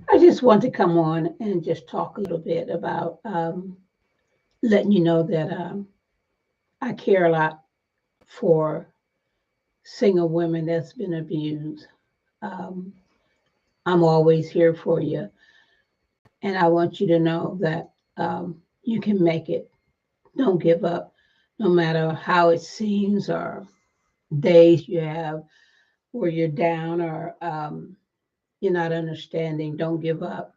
I just want to come on and just talk a little bit about letting you know that I care a lot for single women that's been abused. Um, I'm always here for you, and I want you to know that you can make it. Don't give up, no matter how it seems or days you have where you're down or you're not understanding. Don't give up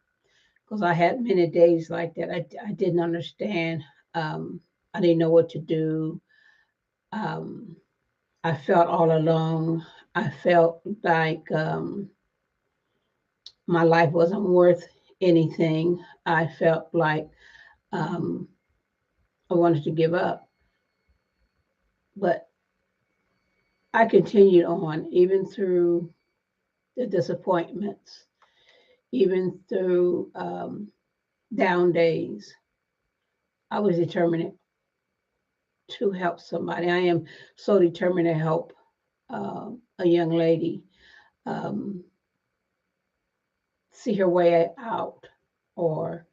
because I had many days like that. I didn't understand. Um, I didn't know what to do. Um, I felt all alone. I felt like my life wasn't worth anything. I felt like um, I wanted to give up. But I continued on, even through the disappointments, even through down days. I was determined to help somebody. I am so determined to help a young lady um, see her way out or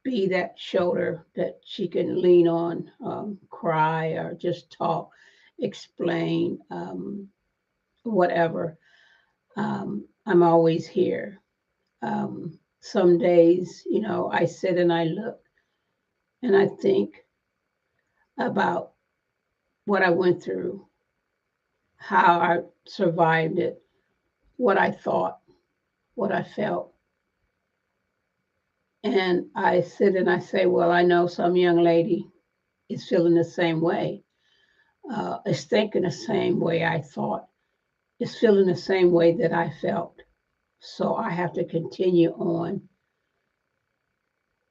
be that shoulder that she can lean on, cry or just talk, explain, whatever. I'm always here. Some days, I sit and I look and I think about what I went through, how I survived it, what I thought, what I felt. And I sit and I say, well, I know some young lady is feeling the same way, is thinking the same way I thought, is feeling the same way that I felt. So I have to continue on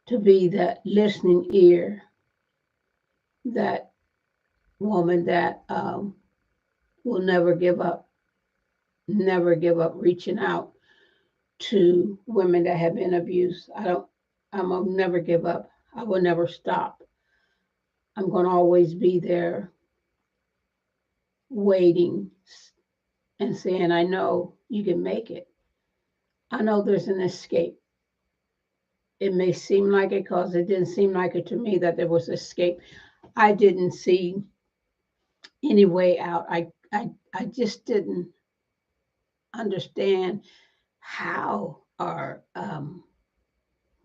to be that listening ear, that woman that will never give up reaching out to women that have been abused. I'm gonna never give up. I will never stop. I'm gonna always be there waiting and saying, I know you can make it. I know there's an escape. It may seem like it because it didn't seem like it to me that there was escape. I didn't see any way out. I just didn't understand how or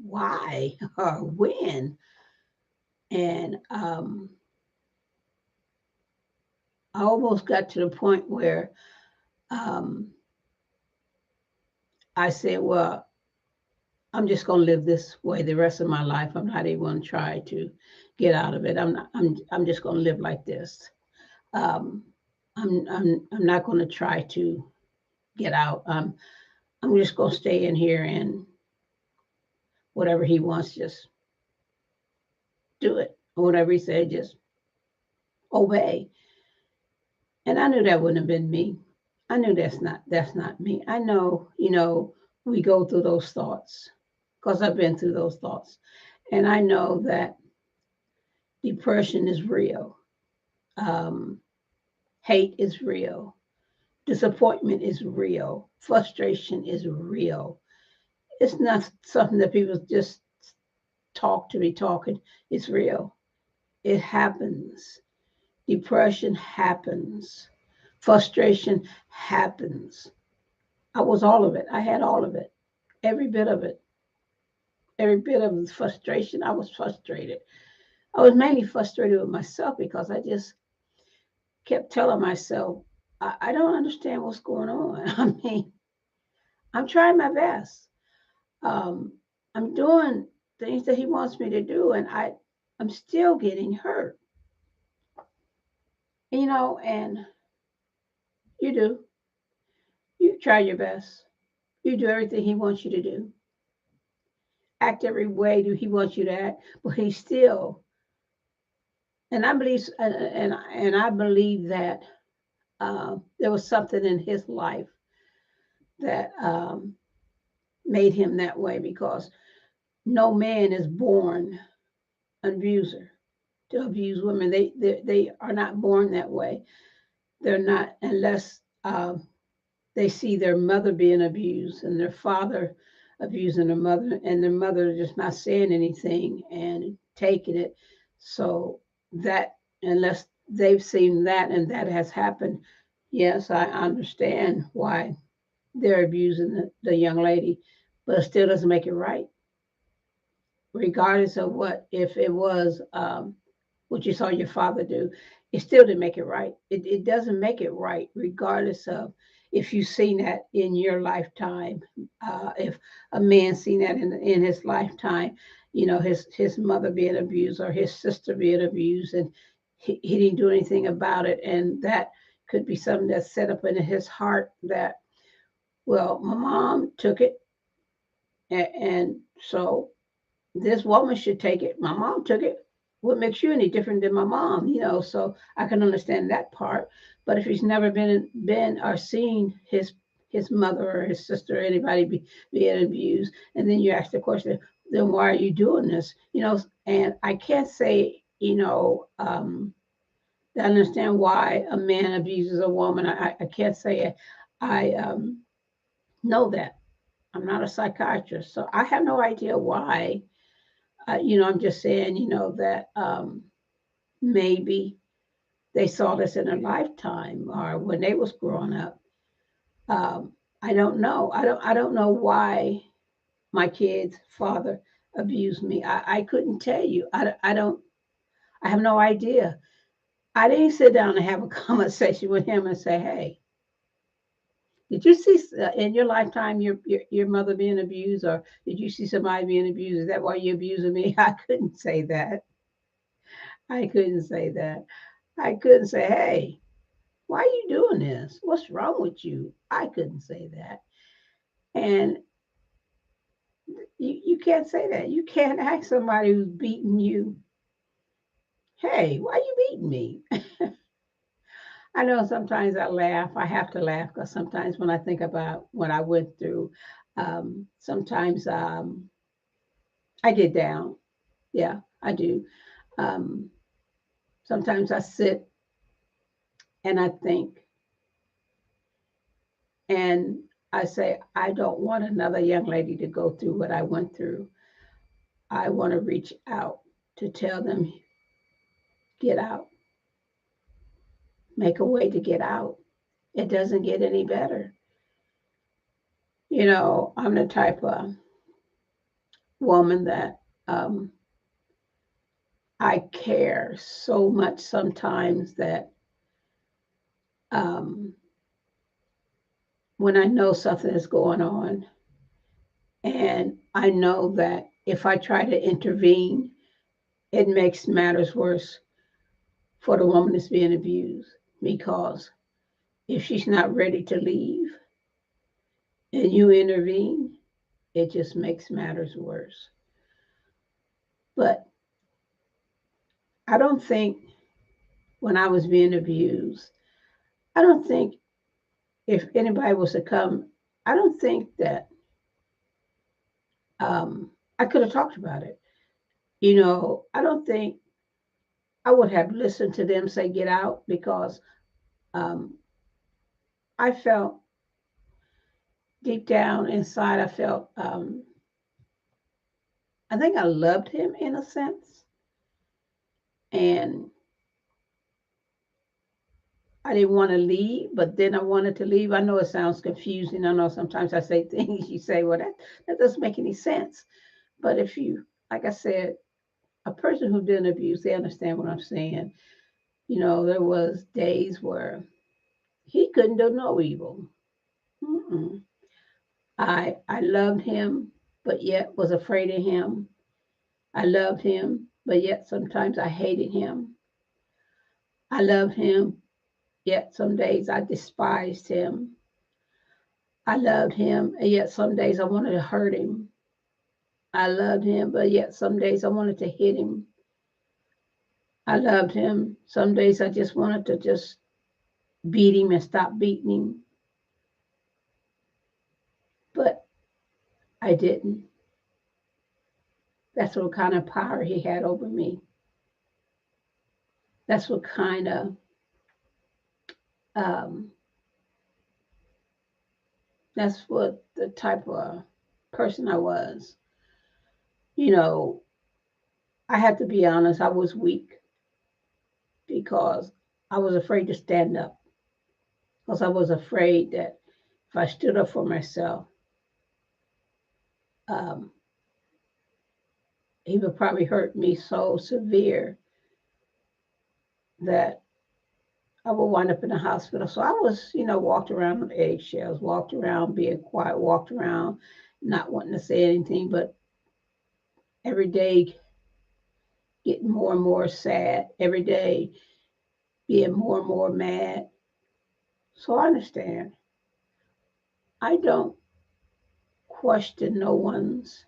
why or when. And I almost got to the point where um, I said, well, I'm just going to live this way the rest of my life. I'm not even going to try to get out of it. I'm just going to live like this. Um, I'm not going to try to get out. I'm just going to stay in here and whatever he wants, just do it. Or whatever he said, just obey. And I knew that wouldn't have been me. I knew that's not me. I know, we go through those thoughts because I've been through those thoughts. And I know that depression is real. Um, hate is real. Disappointment is real. Frustration is real. It's not something that people just talk to be talking. It's real. It happens. Depression happens. Frustration happens. I was all of it. I had all of it. Every bit of it. Every bit of the frustration. I was frustrated. I was mainly frustrated with myself because I just kept telling myself, I don't understand what's going on. I mean, I'm trying my best. Um, I'm doing things that he wants me to do, and I'm still getting hurt. And you do. You try your best. You do everything he wants you to do. Act every way that he wants you to act, but he still. And I believe, and I believe that there was something in his life that made him that way because no man is born an abuser to abuse women. They are not born that way. They're not unless they see their mother being abused and their father abusing their mother, and their mother just not saying anything and taking it. So that, unless they've seen that and that has happened, yes, I understand why they're abusing the young lady, but it still doesn't make it right, regardless of what, if it was what you saw your father do, it still didn't make it right. It doesn't make it right, regardless of if you've seen that in your lifetime. If a man seen that in his lifetime, his mother being abused or his sister being abused, and he didn't do anything about it, and that could be something that's set up in his heart that, well, my mom took it, and so this woman should take it. My mom took it. What makes you any different than my mom? So I can understand that part. But if he's never been or seen his mother or his sister or anybody being abused, and then you ask the question, then why are you doing this? And I can't say, I understand why a man abuses a woman. I can't say it. I know that. I'm not a psychiatrist, so I have no idea why. I'm just saying, that maybe they saw this in a lifetime or when they was growing up. I don't know. I don't know why my kid's father abused me. I couldn't tell you. I don't. I have no idea. I didn't sit down and have a conversation with him and say, "Hey, did you see in your lifetime your mother being abused, or did you see somebody being abused? Is that why you're abusing me?" I couldn't say that. I couldn't say that. I couldn't say, "Hey, why are you doing this? What's wrong with you?" I couldn't say that. And you can't say that. You can't ask somebody who's beating you, "Hey, why are you beating me?" I know sometimes I laugh. I have to laugh because sometimes when I think about what I went through, sometimes I get down. Yeah, I do. Um, Sometimes I sit and I think, and I say, I don't want another young lady to go through what I went through. I want to reach out to tell them, get out, make a way to get out. It doesn't get any better. I'm the type of woman that I care so much sometimes that um, when I know something is going on, and I know that if I try to intervene, it makes matters worse for the woman that's being abused, because if she's not ready to leave and you intervene, it just makes matters worse. But I don't think when I was being abused, I don't think if anybody was to come, I don't think that I could have talked about it. I don't think I would have listened to them say get out, because um, I felt deep down inside, I felt, I think I loved him in a sense. And I didn't want to leave, but then I wanted to leave. I know it sounds confusing. I know sometimes I say things you say, well, that doesn't make any sense. But if you, like I said, a person who didn't abuse, they understand what I'm saying. There was days where he couldn't do no evil. Mm-mm. I loved him, but yet was afraid of him. I loved him, but yet sometimes I hated him. I loved him, yet some days I despised him. I loved him, and yet some days I wanted to hurt him. I loved him, but yet some days I wanted to hit him. I loved him. Some days I just wanted to just beat him and stop beating him, but I didn't. That's what kind of power he had over me. That's what kind of um, that's what the type of person I was. You know, I had to be honest, I was weak because I was afraid to stand up. Because I was afraid that if I stood up for myself, um, he would probably hurt me so severe that I would wind up in the hospital. So I was, walked around on eggshells, walked around being quiet, walked around not wanting to say anything, but every day getting more and more sad, every day being more and more mad. So I understand. I don't question no one's,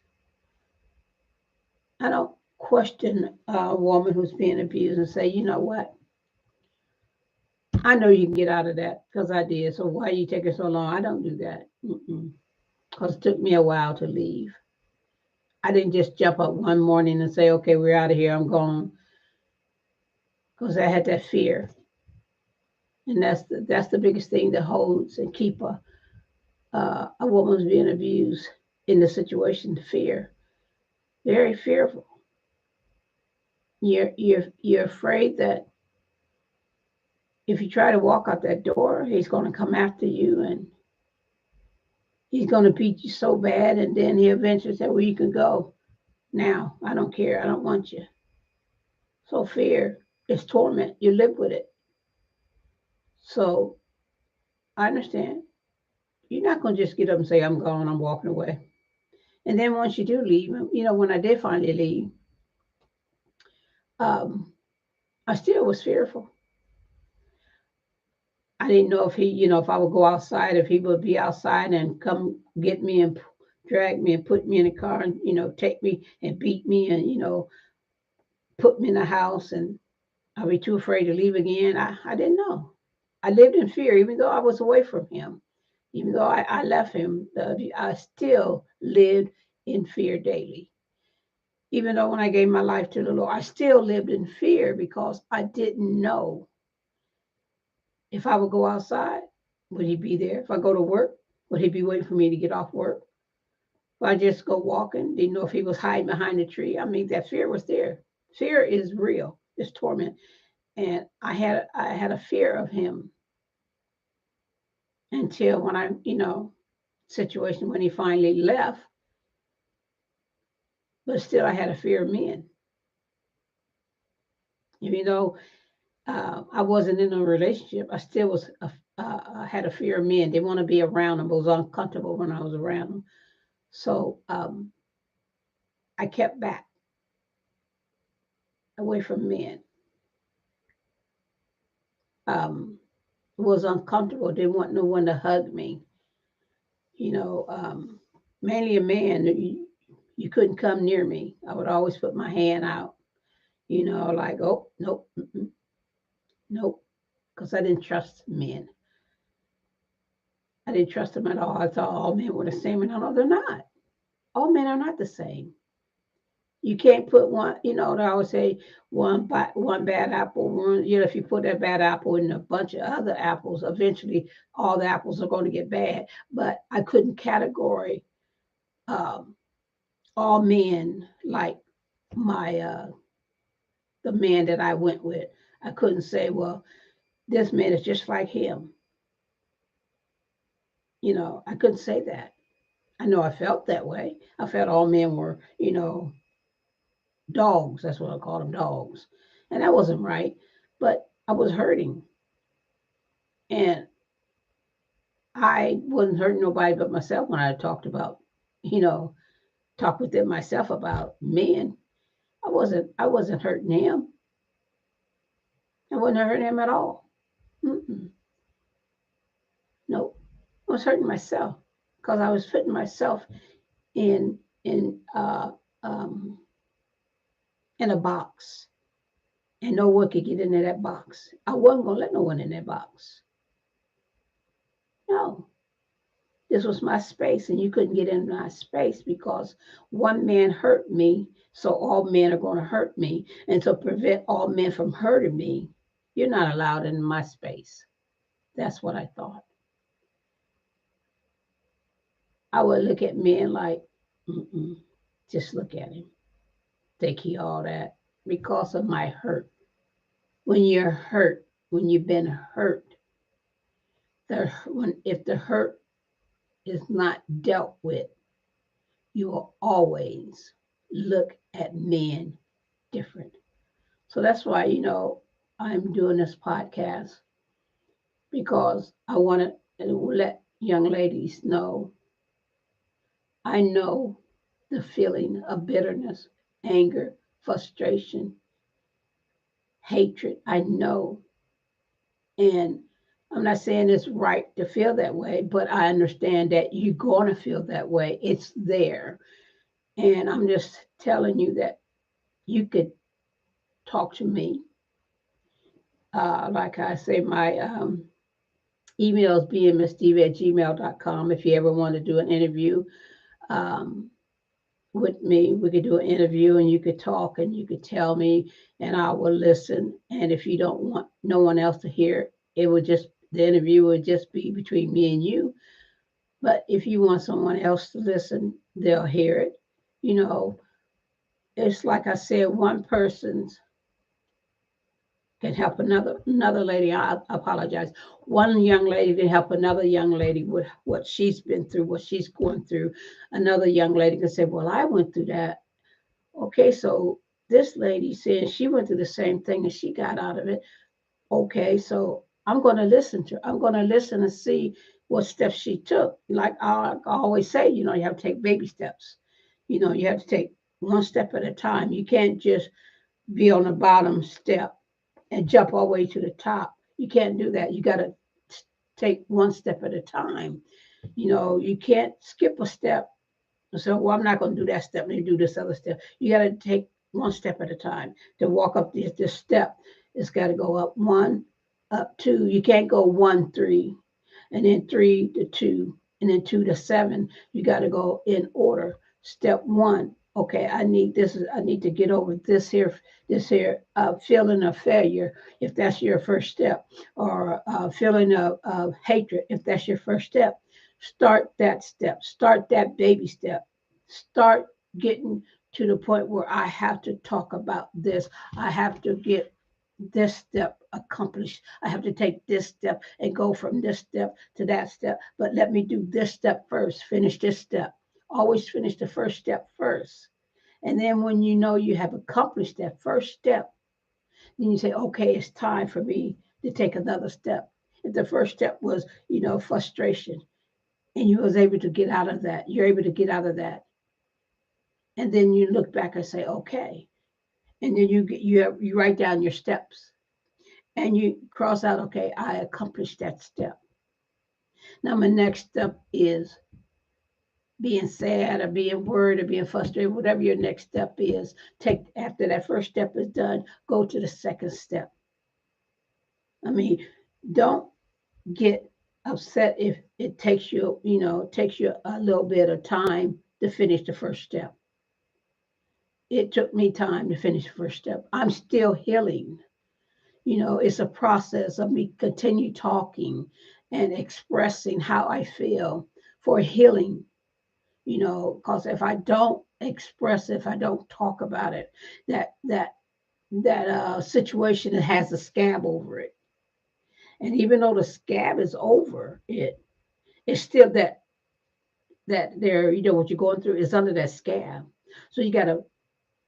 I don't question a woman who's being abused and say, you know what? I know you can get out of that because I did. So why are you taking so long? I don't do that. Because it took me a while to leave. I didn't just jump up one morning and say, okay, we're out of here. I'm gone. Because I had that fear. And that's the biggest thing that holds and keep a woman who's being abused in the situation, fear. Very fearful. You're afraid that if you try to walk out that door, he's going to come after you and he's going to beat you so bad, and then he eventually say, well, you can go now. I don't care. I don't want you. So fear is torment. You live with it. So I understand. You're not going to just get up and say, I'm gone, I'm walking away. And then once you do leave, when I did finally leave, um, I still was fearful. I didn't know if if I would go outside, if he would be outside and come get me and drag me and put me in a car and, take me and beat me and, put me in a house and I'd be too afraid to leave again. I didn't know. I lived in fear, even though I was away from him, even though I left him, I still lived in fear daily. Even though when I gave my life to the Lord, I still lived in fear because I didn't know if I would go outside, would he be there? If I go to work, would he be waiting for me to get off work? If I just go walking, didn't know if he was hiding behind a tree. I mean, that fear was there. Fear is real. It's torment. And I had a fear of him until when situation when he finally left, but still I had a fear of men. Even though I wasn't in a relationship, I still had a fear of men. They want to be around them. I was uncomfortable when I was around them. So I kept back away from men. Was uncomfortable. Didn't want no one to hug me. You know, mainly a man. You couldn't come near me. I would always put my hand out. Like, oh nope, nope, because I didn't trust men. I didn't trust them at all. I thought all men were the same, and no, they're not. All men are not the same. You can't put one, they always say one bad apple, if you put that bad apple in a bunch of other apples, eventually all the apples are going to get bad. But I couldn't categorize um, all men like my the man that I went with. I couldn't say, well, this man is just like him. I couldn't say that. I know I felt that way. I felt all men were, dogs. That's what I called them, dogs. And that wasn't right. But I was hurting. And I wasn't hurting nobody but myself when I talked about, you know, talk with them myself about men. I wasn't hurting him. I wasn't hurting him at all. Mm-mm. No. I was hurting myself because I was putting myself in in uh um in a box and no one could get into that box. I wasn't gonna let no one in that box. No. This was my space, and you couldn't get in my space because one man hurt me, so all men are going to hurt me. And to prevent all men from hurting me, you're not allowed in my space. That's what I thought. I would look at men like, Mm-mm. Just look at him. Think he all that because of my hurt. When you're hurt, when you've been hurt, if the hurt is not dealt with, you will always look at men different. So that's why, I'm doing this podcast because I want to let young ladies know I know the feeling of bitterness, anger, frustration, hatred. I know. And I'm not saying it's right to feel that way, but I understand that you're going to feel that way. It's there. And I'm just telling you that you could talk to me. Like I say, my email is bmssteve@gmail.com. If you ever want to do an interview um, with me, we could do an interview and you could talk and you could tell me and I will listen. And if you don't want no one else to hear it, the interview would just be between me and you. But if you want someone else to listen, they'll hear it. You know, it's like I said, one person's can help another lady. I apologize. One young lady can help another young lady with what she's been through, what she's going through. Another young lady can say, "Well, I went through that." Okay, so this lady said she went through the same thing and she got out of it. Okay, so I'm going to listen to her. I'm going to listen and see what steps she took. Like I always say, you have to take baby steps. You have to take one step at a time. You can't just be on the bottom step and jump all the way to the top. You can't do that. You got to take one step at a time. You can't skip a step. So, well, I'm not going to do that step. Let me do this other step. You got to take one step at a time to walk up this step. It's got to go up one, up two. You can't go 1, 3, and then 3 to 2, and then 2 to 7. You got to go in order. Step 1. Okay, I need this. I need to get over this here feeling of failure. If that's your first step, or feeling of hatred. If that's your first step, start that step. Start that baby step. Start getting to the point where I have to talk about this. I have to get this step accomplished. I have to take this step and go from this step to that step. But let me do this step first, finish this step. Always finish the first step first. And then when you know you have accomplished that first step, then you say, okay, it's time for me to take another step. If the first step was, frustration, and you was able to get out of that, you're able to get out of that. And then you look back and say, okay. And then you write down your steps and you cross out, okay, I accomplished that step. Now my next step is being sad or being worried or being frustrated, whatever your next step is. Take after that first step is done, go to the second step. I mean, don't get upset if it takes you a little bit of time to finish the first step. It took me time to finish the first step. I'm still healing. It's a process of me continue talking and expressing how I feel for healing, because if I don't express, if I don't talk about it, that situation has a scab over it. And even though the scab is over it, it's still that there, what you're going through is under that scab. So you got to,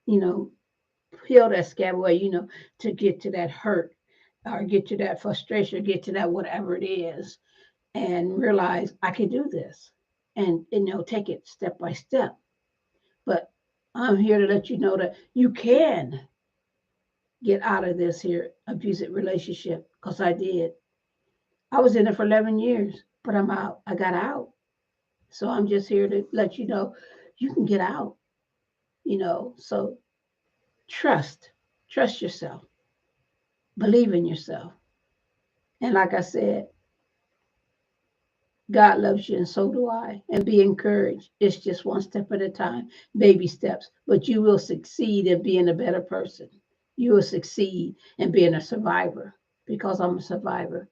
you know, peel that scab away, to get to that hurt or get to that frustration, or get to that whatever it is, and realize I can do this and, take it step by step. But I'm here to let you know that you can get out of this here abusive relationship because I did. I was in it for 11 years, but I'm out. I got out. So I'm just here to let you know you can get out, So trust, trust yourself, believe in yourself. And like I said, God loves you and so do I. And be encouraged. It's just one step at a time, baby steps, but you will succeed in being a better person. You will succeed in being a survivor because I'm a survivor.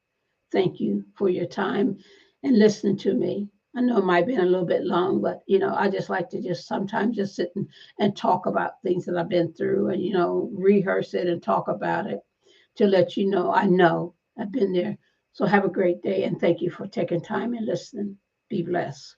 Thank you for your time and listening to me. I know it might have been a little bit long, but I just like to just sometimes just sit and talk about things that I've been through and rehearse it and talk about it to let you know I know I've been there. So have a great day and thank you for taking time and listening. Be blessed.